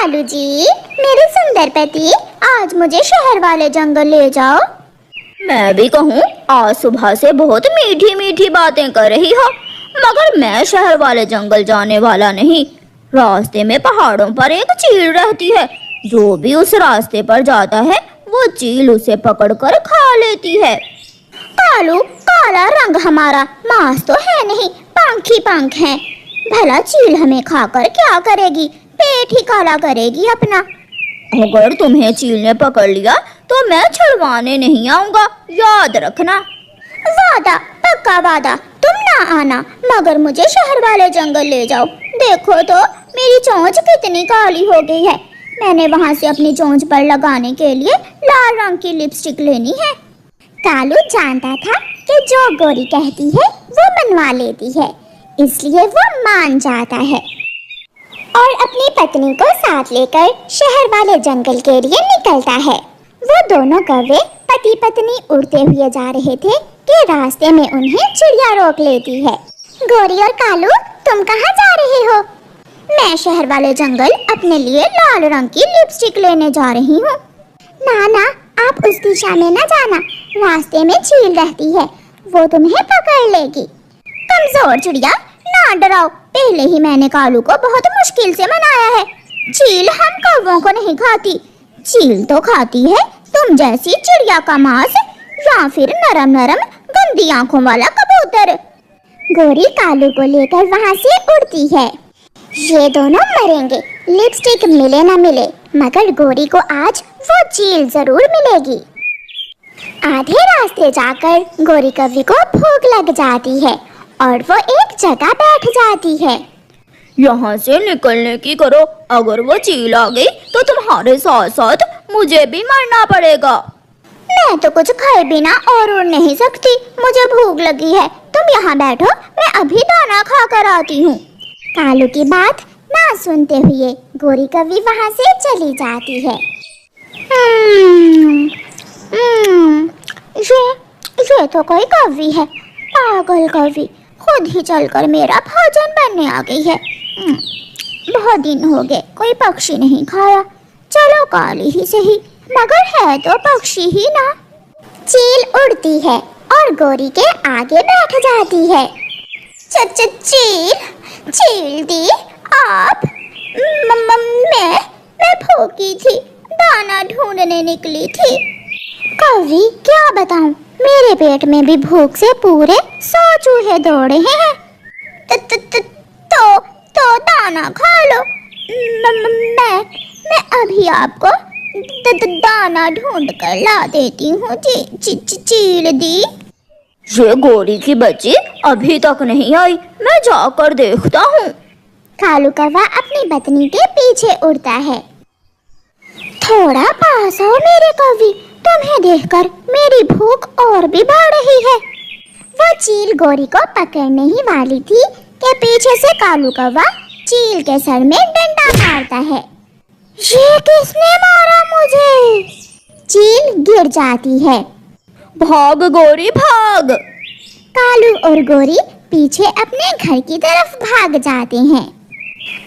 कालू जी, मेरे सुंदर पति, आज मुझे शहर वाले जंगल ले जाओ। मैं भी कहूँ, आज सुबह से बहुत मीठी मीठी बातें कर रही हो, मगर मैं शहर वाले जंगल जाने वाला नहीं। रास्ते में पहाड़ों पर एक चील रहती है, जो भी उस रास्ते पर जाता है वो चील उसे पकड़कर खा लेती है। कालू, काला रंग हमारा, मांस तो है नहीं, पंख ही पंख हैं। भला चील हमें खाकर क्या करेगी? पेट ही काला करेगी अपना। अगर तुम्हें चील ने पकड़ लिया तो मैं छुड़वाने नहीं आऊंगा, याद रखना। वादा, पक्का वादा, तुम ना आना, मगर मुझे शहर वाले जंगल ले जाओ। देखो तो मेरी चोंच कितनी काली हो गई है। मैंने वहाँ से अपनी चोंच पर लगाने के लिए लाल रंग की लिपस्टिक लेनी है। कालू जानता था कि जो गोरी कहती है वो मनवा लेती है, इसलिए वो मान जाता है और अपनी पत्नी को साथ लेकर शहर वाले जंगल के लिए निकलता है। वो दोनों कौवे पति पत्नी उड़ते हुए जा रहे थे कि रास्ते में उन्हें चिड़िया रोक लेती है। गोरी और कालू, तुम कहाँ जा रहे हो? मैं शहर वाले जंगल अपने लिए लाल रंग की लिपस्टिक लेने जा रही हूँ। ना ना, आप उस दिशा में न जाना, रास्ते में चील रहती है, वो तुम्हें पकड़ लेगी। कमजोर चिड़िया, ना डराओ, पहले ही मैंने कालू को बहुत मुश्किल से मनाया है। चील हम कौवों को नहीं खाती, चील तो खाती है तुम जैसी चिड़िया का मांस, या फिर नरम नरम गंदी आंखों वाला कबूतर। गोरी कालू को लेकर वहाँ से उड़ती है। ये दोनों मरेंगे, लिपस्टिक मिले ना मिले, मगर गोरी को आज वो चील जरूर मिलेगी। आधे रास्ते जाकर गोरी कौवी को भूख लग जाती है और वो एक जगह बैठ जाती है। यहाँ से निकलने की करो, अगर वो चील आ गई तो तुम्हारे साथ साथ मुझे भी मरना पड़ेगा। मैं तो कुछ खाए बिना और उड़ नहीं सकती, मुझे भूख लगी है। तुम यहाँ बैठो, मैं अभी दाना खा कर आती हूँ। कालू की बात ना सुनते हुए गोरी कौवी वहाँ से चली जाती है। ये तो कोई कौवी है, पागल कौवी, खुद ही चलकर मेरा भोजन बनने आ गई है। बहुत दिन हो गए कोई पक्षी नहीं खाया, चलो काली ही सही, मगर है तो पक्षी ही ना। चील उड़ती है और गोरी के आगे बैठ जाती है। चील दी, आप? मैं भूखी थी, दाना ढूंढने निकली थी। कौवी, क्या बताऊं, मेरे पेट में भी भूख से पूरे 100 चूहे दौड़े हैं। तो दाना खा लो। मैं अभी आपको दाना ढूंढ कर ला देती हूँ। चील दी। ये गोरी की बच्ची अभी तक नहीं आई, मैं जाकर देखता हूँ। कालू कौवा अपनी पत्नी के पीछे उड़ता है। थोड़ा पास आओ मेरे कौवी, तुम्हें देखकर मेरी भूख और भी बढ़ रही है। वो चील गोरी को पकड़ने ही वाली थी कि पीछे से कालू कौवा चील के सर में डंडा मारता है। ये किसने मारा मुझे? चील गिर जाती है। भाग गोरी भाग। कालू और गोरी पीछे अपने घर की तरफ भाग जाते हैं।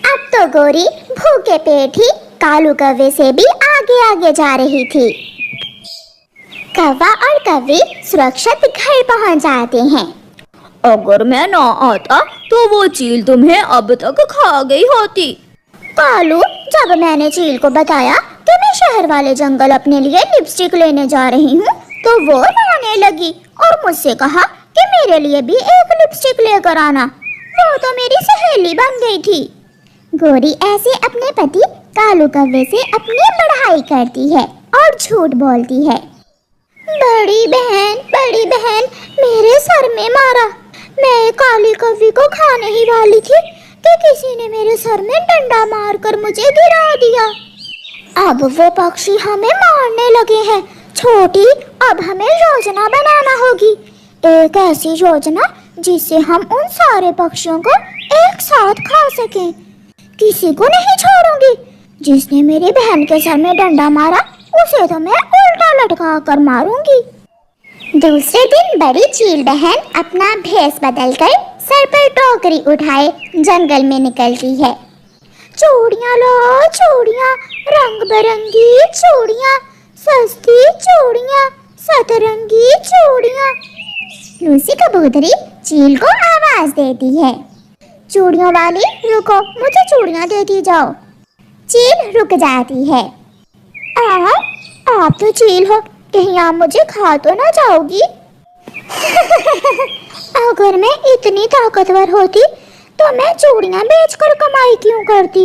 अब तो गोरी भूखे पेट ही कालू कौवे से भी आगे आगे जा रही थी। कौवा और कौवी सुरक्षित घर पहुंच जाते हैं। अगर मैं ना आता तो वो चील तुम्हें अब तक खा गई होती। कालू, जब मैंने चील को बताया कि मैं शहर वाले जंगल अपने लिए लिपस्टिक लेने जा रही हूँ, तो वो रोने लगी और मुझसे कहा कि मेरे लिए भी एक लिपस्टिक लेकर आना। वो तो मेरी सहेली बन गई थी। गोरी ऐसे अपने पति कालू कौवे से अपनी बढ़ाई करती है और झूठ बोलती है। बड़ी बहन, मेरे सर में मारा। मैं काली कौवी को खाने ही वाली थी कि किसी ने मेरे सर में डंडा मारकर मुझे गिरा दिया। अब वो पक्षी हमें मारने लगे हैं। छोटी, अब हमें योजना बनाना होगी, एक ऐसी योजना जिससे हम उन सारे पक्षियों को एक साथ खा सकें। किसी को नहीं छोड़ूंगी। जिसने मेरी बहन के सर में डंडा मारा उसे तो मैं उल्टा लटका कर मारूंगी। दूसरे दिन बड़ी चील बहन अपना भेष बदलकर सर पर टोकरी उठाए जंगल में निकलती है। चूड़ियाँ लो चूड़ियाँ, रंग बिरंगी चूड़ियाँ, सस्ती चूड़ियाँ, सतरंगी चूड़ियाँ। लूसी कबूतरी चील को आवाज देती है, चूड़ियों वाली रुको, मुझे चूड़ियाँ देती जाओ। चील रुक जाती है। आप तो चील हो, कहीं आप मुझे खा तो ना जाओगी? अगर मैं इतनी ताकतवर होती तो मैं चूड़ियाँ बेचकर कमाई क्यों करती?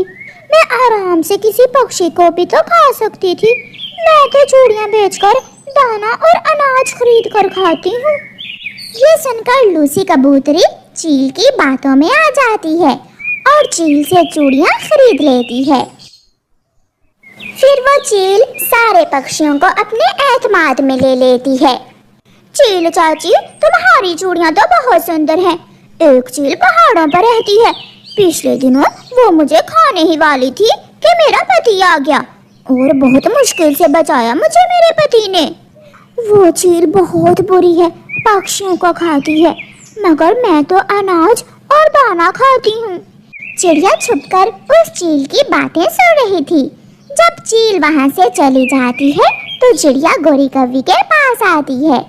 मैं आराम से किसी पक्षी को भी तो खा सकती थी। मैं तो चूड़ियाँ बेचकर दाना और अनाज खरीद कर खाती हूँ। ये सुनकर लूसी कबूतरी चील की बातों में आ जाती है और चील से चूड़ियाँ खरीद लेती है। फिर वो चील सारे पक्षियों को अपने एतमाद में ले लेती है। चील चाची, तुम्हारी चूड़ियाँ तो बहुत सुंदर हैं। एक चील पहाड़ों पर रहती है। पिछले दिनों वो मुझे खाने ही वाली थी कि मेरा पति आ गया और बहुत मुश्किल से बचाया मुझे मेरे पति ने। वो चील बहुत बुरी है, पक्षियों को खाती है, मगर मैं तो अनाज और दाना खाती हूँ। चिड़िया छुपकर उस चील की बातें सुन रही थी। जब चील वहाँ से चली जाती है तो चिड़िया गोरी कव्वी के पास आती है।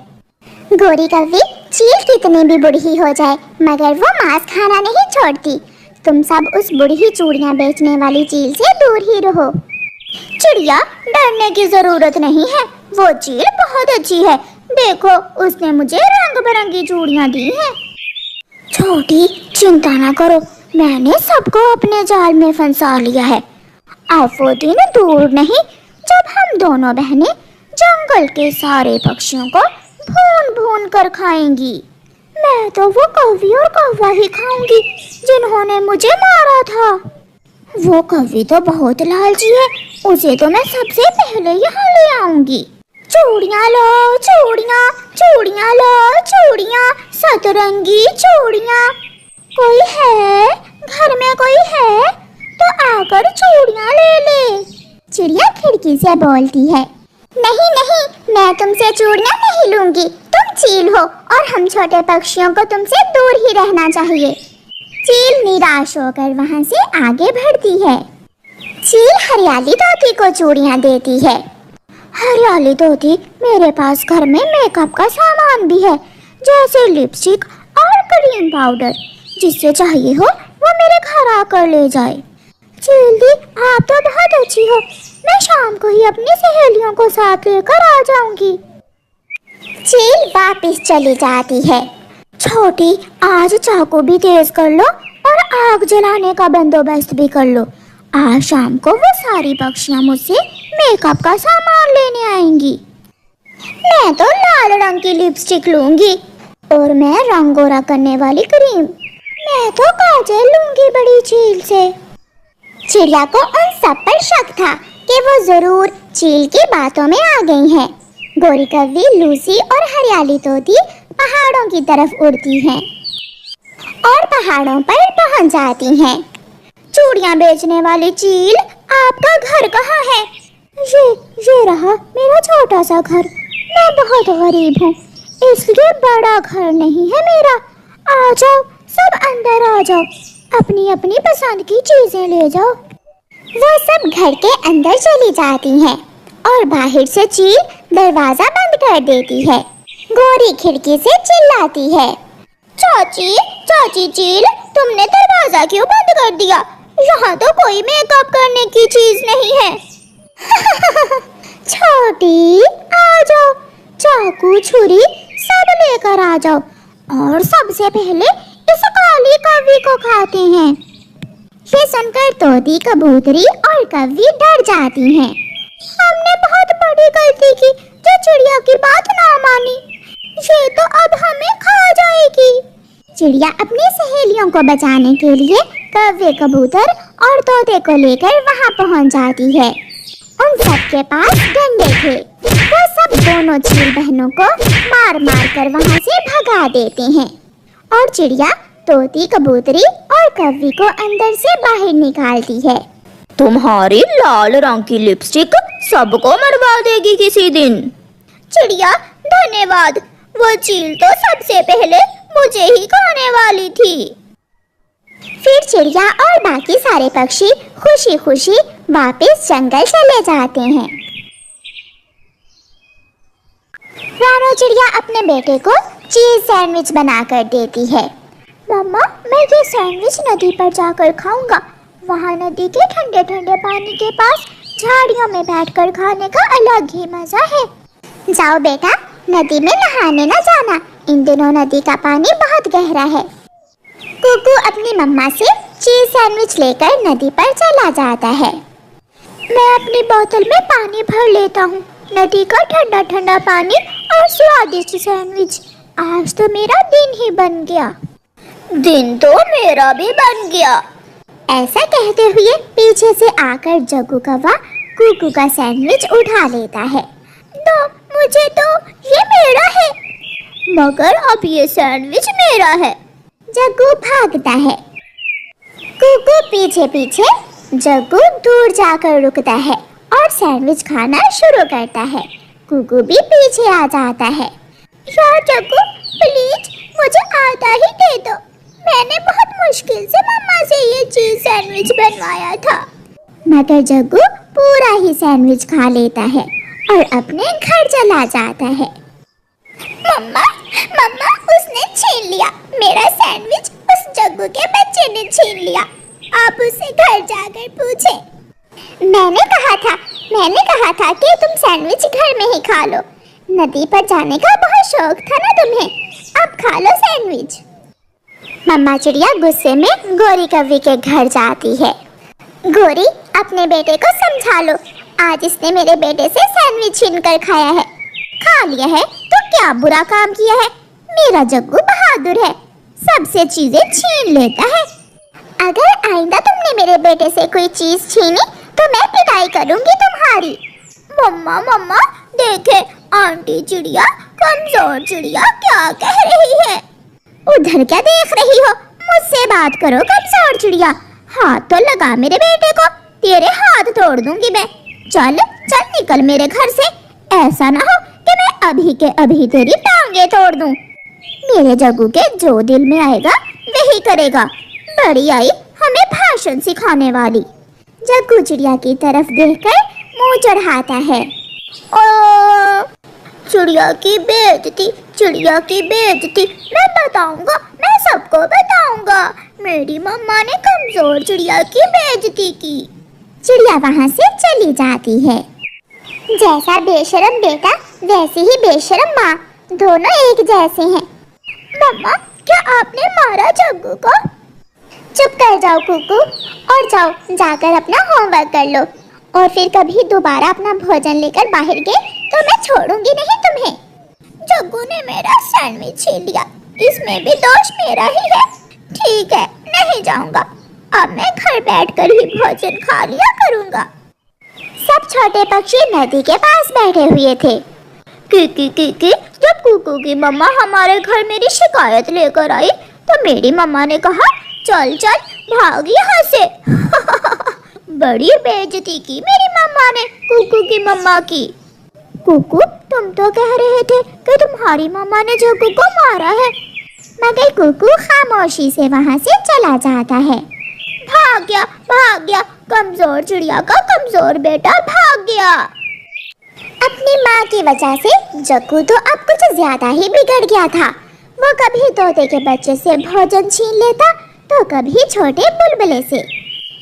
गोरी कव्वी, चील कितनी भी बूढ़ी हो जाए मगर वो मांस खाना नहीं छोड़ती। तुम सब उस बूढ़ी चूड़ियाँ बेचने वाली चील से दूर ही रहो। चिड़िया, डरने की जरूरत नहीं है, वो चील बहुत अच्छी है। देखो, उसने मुझे रंग बिरंगी चूड़ियाँ दी हैं। छोटी, चिंता ना करो, मैंने सबको अपने जाल में फंसा लिया है। अब वो दिन दूर नहीं जब हम दोनों बहनें जंगल के सारे पक्षियों को भून भून कर खाएंगी। मैं तो वो कौवी और कौवा ही खाऊंगी जिन्होंने मुझे मारा था। वो कौवी तो बहुत लालची है, उसे तो मैं सबसे पहले यहाँ ले आऊंगी। चूड़ियाँ लो चूड़ियाँ, चूड़ियाँ लो चूड़ियाँ, सतरंगी चूड़ियाँ। कोई है? घर में कोई है तो आकर चूड़ियाँ ले ले। चिड़िया खिड़की से बोलती है। नहीं नहीं, मैं तुमसे चूड़ियाँ नहीं लूंगी, तुम चील हो और हम छोटे पक्षियों को तुमसे दूर ही रहना चाहिए। चील निराश होकर वहाँ से आगे बढ़ती है। चील हरियाली तोती को चूड़ियाँ देती है। हरियाली तोती, मेरे पास घर में मेकअप का सामान भी है, जैसे लिपस्टिक और क्रीम पाउडर। जिससे चाहिए हो वो मेरे घर आकर ले जाए। चील दी, आप तो बहुत अच्छी हो, मैं शाम को ही अपनी सहेलियों को साथ लेकर आ जाऊंगी। चील वापस चली जाती है। छोटी, आज चाकू भी तेज कर लो और आग जलाने का बंदोबस्त भी कर लो। आज शाम को वो सारी पक्षियाँ मुझसे मेकअप का सामान लेने आएंगी। मैं तो लाल रंग की लिपस्टिक लूंगी और मैं रंगोरा करने वाली क्रीम। मैं तो काजल लूंगी बड़ी चील से। चिड़िया को उन सब पर शक था कि वो जरूर चील की बातों में आ गई हैं। गोरी कव्वी, लूसी और हरियाली तोती पहाड़ों की तरफ उड़ती हैं और पहाड़ों पर पहुंच जाती हैं। चूड़ियाँ बेचने वाली चील, आपका घर कहाँ है? ये रहा मेरा छोटा सा घर। मैं बहुत गरीब हूँ, इसलिए बड़ा घर नहीं है मेरा। आ जाओ, सब अंदर आ जाओ, अपनी अपनी पसंद की चीजें ले जाओ। वो सब घर के अंदर चली जाती हैं और बाहर से चील दरवाजा बंद कर देती है। गोरी खिड़की से चिल्लाती है, चाची चाची चील, तुमने दरवाजा क्यों बंद कर दिया? यहाँ तो कोई मेकअप करने की चीज नहीं है। छोटी, आ जाओ, चाकू छुरी सब लेकर आ जाओ और सबसे पहले इस काली कव्वी को खाते हैं। ये सुनकर तोती, कबूतरी और कव्वी डर जाती हैं। हमने बहुत बड़ी गलती की जो चिड़िया की बात ना मानी। ये तो अब हमें खा जाएगी। चिड़िया अपनी सहेलियों को बचाने के लिए कव्वे, कबूतर और तोते को लेकर वहाँ पहुँच जाती है। उन सब के पास डंडे थे। वो सब दोनों चील बहनों को मार मार कर वहाँ से भगा देते हैं और चिड़िया तोती, कबूतरी और कव्वी को अंदर से बाहर निकालती है। तुम्हारी लाल रंग की लिपस्टिक सबको मरवा देगी किसी दिन। चिड़िया, धन्यवाद, वो चील तो सबसे पहले मुझे ही खाने वाली थी। फिर चिड़िया और बाकी सारे पक्षी खुशी खुशी वापस जंगल चले जाते हैं। रानो चिड़िया अपने बेटे को चीज सैंडविच बनाकर देती है। मम्मा, मैं ये सैंडविच नदी पर जाकर खाऊंगा। वहाँ नदी के ठंडे ठंडे पानी के पास झाड़ियों में बैठकर खाने का अलग ही मजा है। जाओ बेटा, नदी में नहाने न जाना, इन दिनों नदी का पानी बहुत गहरा है। कुकू अपनी मम्मा से चीज सैंडविच लेकर नदी पर चला जाता है। मैं अपनी बोतल में पानी भर लेता हूँ। नदी का ठंडा ठंडा पानी और स्वादिष्ट सैंडविच, आज तो मेरा दिन ही बन गया। दिन तो मेरा भी बन गया। ऐसा कहते हुए पीछे से आकर जग्गू कौवा कुकू का सैंडविच उठा लेता है। दो, मुझे दो, ये मेरा है। मगर अब ये सैंडविच मेरा है। जग्गू भागता है। कुकू पीछे पीछे, जग्गू दूर जाकर रुकता है और सैंडविच खाना शुरू करता है। कुकू भी पीछे आ जाता है। यार जग्गू, प्लीज मुझे आधा ही दे दो। मैंने बहुत मुश्किल से मम्मा से ये चीज सैंडविच बनवाया था। मगर जग्गू पूरा ही सैंडविच खा लेता है और अपने घर चला जाता है। मम्मा, मम्मा, उसने छीन लिया मेरा सैंडविच। उस जग्गू के बच्चे ने छीन लिया। आप उसे घर जाकर पूछें। मैंने कहा था कि तुम सैंडविच घर में ही खा लो। नदी पर जाने का बहुत शौक था ना तुम्हें, अब खा लो सैंडविच। मम्मा चिड़िया गुस्से में गोरी कौवी के घर जाती है। गोरी, अपने बेटे को समझा लो, आज इसने मेरे बेटे से सैंडविच छीन कर खाया है। खा लिया है तो क्या बुरा काम किया है। मेरा जग्गू बहादुर है, सबसे चीजें छीन लेता है। अगर आइंदा तुमने मेरे बेटे से कोई चीज छीनी तो मैं पिटाई करूंगी तुम्हारी। मम्मा मम्मा, देखे आंटी चिड़िया, कमजोर चिड़िया क्या कह रही है। उधर क्या देख रही हो, मुझसे बात करो कमजोर चिड़िया। हाथ तो लगा मेरे बेटे को, तेरे हाथ तोड़ दूंगी मैं। चल चल निकल मेरे घर से, ऐसा ना हो कि मैं अभी के अभी तेरी टांगे तोड़ दूं। मेरे जग्गू के जो दिल में आएगा वही करेगा। बड़ी आई हमें भाषण सिखाने वाली। जग्गू चिड़िया की तरफ देखकर मुंह चढ़ाता है। ओ, चिड़िया की बेइज्जती, चिड़िया की बेइज्जती। मैं बताऊंगा, मैं सबको बताऊंगा। मेरी मम्मा ने कमजोर चिड़िया की बेइज्जती की। चिड़िया वहाँ से चली जाती है। जैसा बेशरम बेटा वैसी ही बेशरम माँ, दोनों एक जैसे हैं। मम्मा, क्या आपने मारा जग्गू को? चुप कर जाओ कुकू, और जाओ जाकर अपना होमवर्क कर लो। और फिर कभी दोबारा अपना भोजन लेकर बाहर गए तो मैं छोड़ूंगी नहीं तुम्हें। जग्गू ने मेरा सैंडविच छीन लिया, इसमें भी दोष मेरा ही है। ठीक है, नहीं जाऊंगा, अब मैं घर बैठकर ही भोजन खा लिया करूंगा। सब छोटे पक्षी नदी के पास बैठे हुए थे। की जब कुकू की मम्मा हमारे घर मेरी शिकायत लेकर आई तो मेरी मम्मा ने कहा, चल चल भाग यहाँ से। बड़ी बेइज्जती की मेरी मम्मा ने कुकू की मम्मा की। कुकू, तुम तो कह रहे थे कि तुम्हारी मम्मा ने जग्गू को मारा है। मगर कुकू खामोशी से वहाँ से चला जाता है। भाग गया, कमजोर चिड़िया का कमजोर बेटा भाग गया। अपनी माँ की वजह से जग्गू तो अब कुछ ज्यादा ही बिगड़ गया था। वो कभी तोते के बच्चे से भोजन छीन लेता तो कभी छोटे बुलबुले से।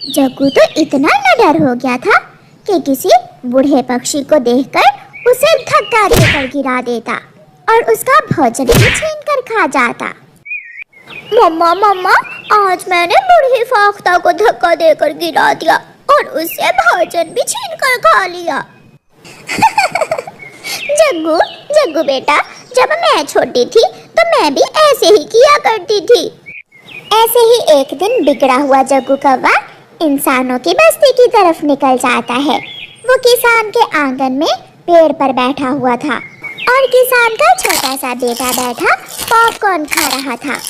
जग्गू तो इतना निडर हो गया था कि किसी बूढ़े पक्षी को देखकर उसे धक्का देकर गिरा देता और उसका भोजन भी छीन कर खा जाता। मम्मा, आज मैंने बूढ़ी फाख्ता को धक्का देकर गिरा दिया और उससे भोजन भी छीन कर खा लिया। जग्गू बेटा, जब मैं छोटी थी तो मैं भी ऐसे ही किया करती थी। ऐसे ही एक दिन बिगड़ा हुआ जग्गू कौवा इंसानों की बस्ती की तरफ निकल जाता है। वो किसान के आंगन में पेड़ पर बैठा हुआ था और किसान का छोटा सा बेटा बैठा पॉपकॉर्न खा रहा था।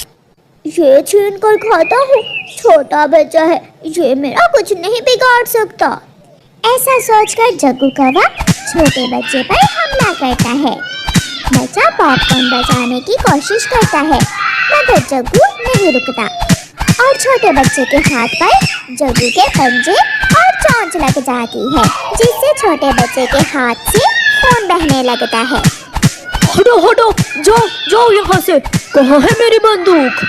ये छीन कर खाता हूँ, छोटा बच्चा है, ये मेरा कुछ नहीं बिगाड़ सकता। ऐसा सोचकर जग्गू कौवा छोटे बच्चे पर हमला करता है। बच्चा पॉपकॉर्न बचाने की कोशिश करता है मगर जग्गू नहीं रुकता। और छोटे बच्चे के हाथ पर जग्गू के पंजे और चोंच लग जाती है, जिससे छोटे बच्चे के हाथ से खून बहने लगता है। हटो हटो, जाओ जाओ यहाँ से, कहाँ है मेरी बंदूक?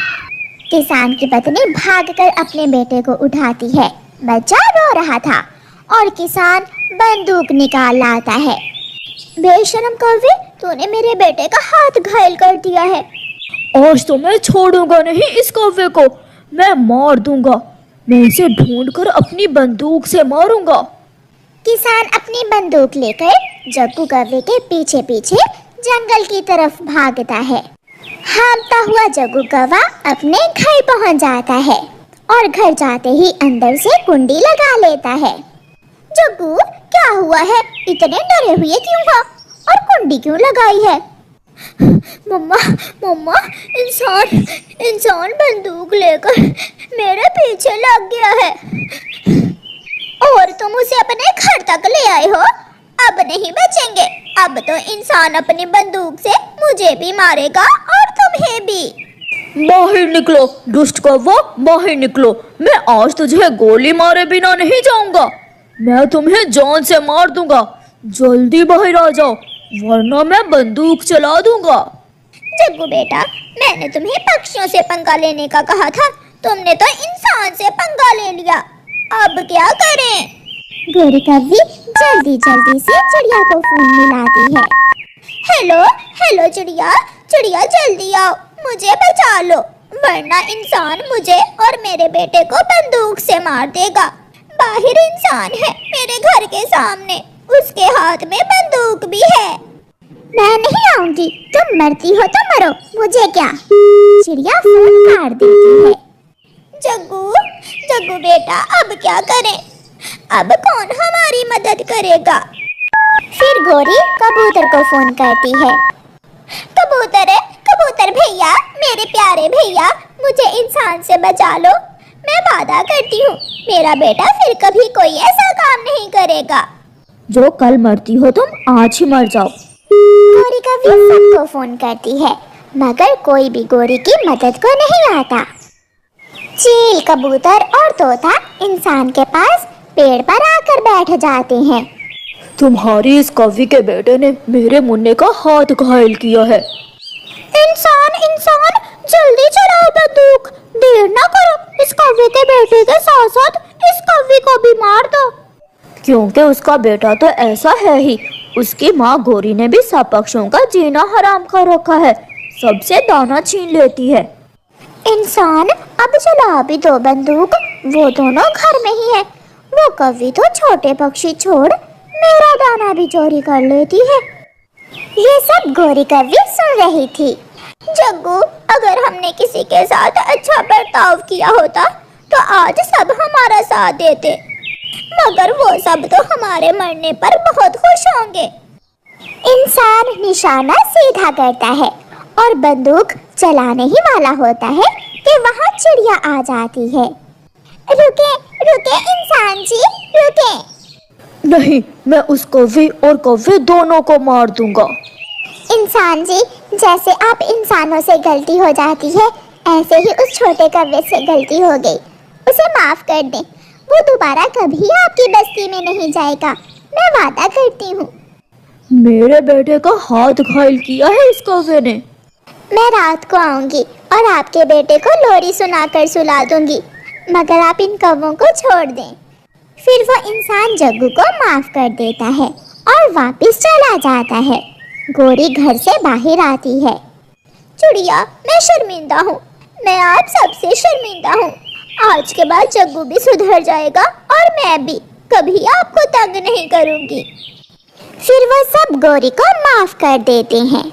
किसान की पत्नी भागकर अपने बेटे को उठाती है। बच्चा रो रहा था और किसान बंदूक निकाल लाता है। बेशरम कौवे, तूने मेरे बेटे का हाथ घायल कर दिया है। आज तो मैं छोड़ूंगा नहीं इस कौवे को, मैं मार दूंगा। मैं इसे ढूंढकर अपनी बंदूक से मारूंगा। किसान अपनी बंदूक लेकर जग्गू कौवे के पीछे पीछे जंगल की तरफ भागता है। हाँफता हुआ जग्गू कौवा अपने घर पहुंच जाता है और घर जाते ही अंदर से कुंडी लगा लेता है। जग्गू, क्या हुआ है? इतने डरे हुए क्यों हो और कुंडी क्यों लगाई है? मम्मा मम्मा, इंसान बंदूक लेकर मेरे पीछे लग गया है और तुम उसे अपने घर तक ले आए हो। अब नहीं बचेंगे। अब तो इंसान अपनी बंदूक से मुझे भी मारेगा और तुम्हें भी। बाहर निकलो दुष्ट कौवा, बाहर निकलो। मैं आज तुझे गोली मारे बिना नहीं जाऊंगा। मैं तुम्हें जान से मार दूंगा। जल्दी बाहर आ जाओ, वरना मैं बंदूक चला दूंगा। जग्गू बेटा, मैंने तुम्हें पक्षियों से पंगा लेने का कहा था, तुमने तो इंसान से पंगा ले लिया। अब क्या करें? गोरी कौवी जल्दी जल्दी से चिड़िया को फोन मिलाती है। हेलो हेलो चिड़िया, चिड़िया जल्दी आओ, मुझे बचा लो, वरना इंसान मुझे और मेरे बेटे को बंदूक से मार देगा। बाहर इंसान है मेरे घर के सामने, उसके हाथ में बंदूक भी है। मैं नहीं आऊंगी, तुम मरती हो तो मरो, मुझे क्या। चिड़िया फोन काट देती है। जग्गू बेटा, अब क्या करें? अब कौन हमारी मदद करेगा? फिर गोरी कबूतर को फोन करती है। कबूतर भैया, मेरे प्यारे भैया, मुझे इंसान से बचा लो। मैं वादा करती हूँ मेरा बेटा फिर कभी कोई ऐसा काम नहीं करेगा। जो कल मरती हो तुम, आज ही मर जाओ। गोरी कभी सबको फोन करती है, मगर कोई भी गोरी की मदद को नहीं आता। चील, कबूतर और तोता इंसान के पास पेड़ पर आकर बैठ जाते हैं। तुम्हारी इस कौवी के बेटे ने मेरे मुन्ने का हाथ घायल किया है। इंसान जल्दी चलाओ बंदूक, देर ना करो, इस कौवे के बेटे के साथ साथ इस कौवी को भी मार दो। क्योंकि उसका बेटा तो ऐसा है ही, उसकी माँ गोरी ने भी सब पक्षियों का जीना हराम कर रखा है, सबसे दाना छीन लेती है। इंसान, अब चला भी दो बंदूक, वो दोनों घर में ही है। वो कौवी तो छोटे पक्षी छोड़ मेरा दाना भी चोरी कर लेती है। ये सब गोरी कौवी सुन रही थी। जग्गू, अगर हमने किसी के साथ अच्छा बर्ताव किया होता तो आज सब हमारा साथ देते, मगर वो सब तो हमारे मरने पर बहुत खुश होंगे। इंसान निशाना सीधा करता है और बंदूक चलाने ही वाला होता है कि वहाँ चिड़िया आ जाती है। रुके रुके इंसान जी, रुके। नहीं, मैं उस कौवे और कौवे दोनों को मार दूंगा। इंसान जी, जैसे आप इंसानों से गलती हो जाती है, ऐसे ही उस छोटे कौवे से गलती हो गई, उसे माफ कर दें। वो दोबारा कभी आपकी बस्ती में नहीं जाएगा, मैं वादा करती हूँ। मेरे बेटे का हाथ घायल किया है इस कौवे ने। मैं रात को आऊंगी और आपके बेटे को लोरी सुनाकर सुला दूंगी, मगर आप इन कौवों को छोड़ दें। फिर वो इंसान जग्गू को माफ कर देता है और वापस चला जाता है। गोरी घर से बाहर आती है। चिड़िया, मैं शर्मिंदा हूँ, मैं आप सबसे शर्मिंदा हूँ। आज के बाद जग्गू भी सुधर जाएगा और मैं भी कभी आपको तंग नहीं करूँगी। फिर वो सब गोरी को माफ कर देते हैं।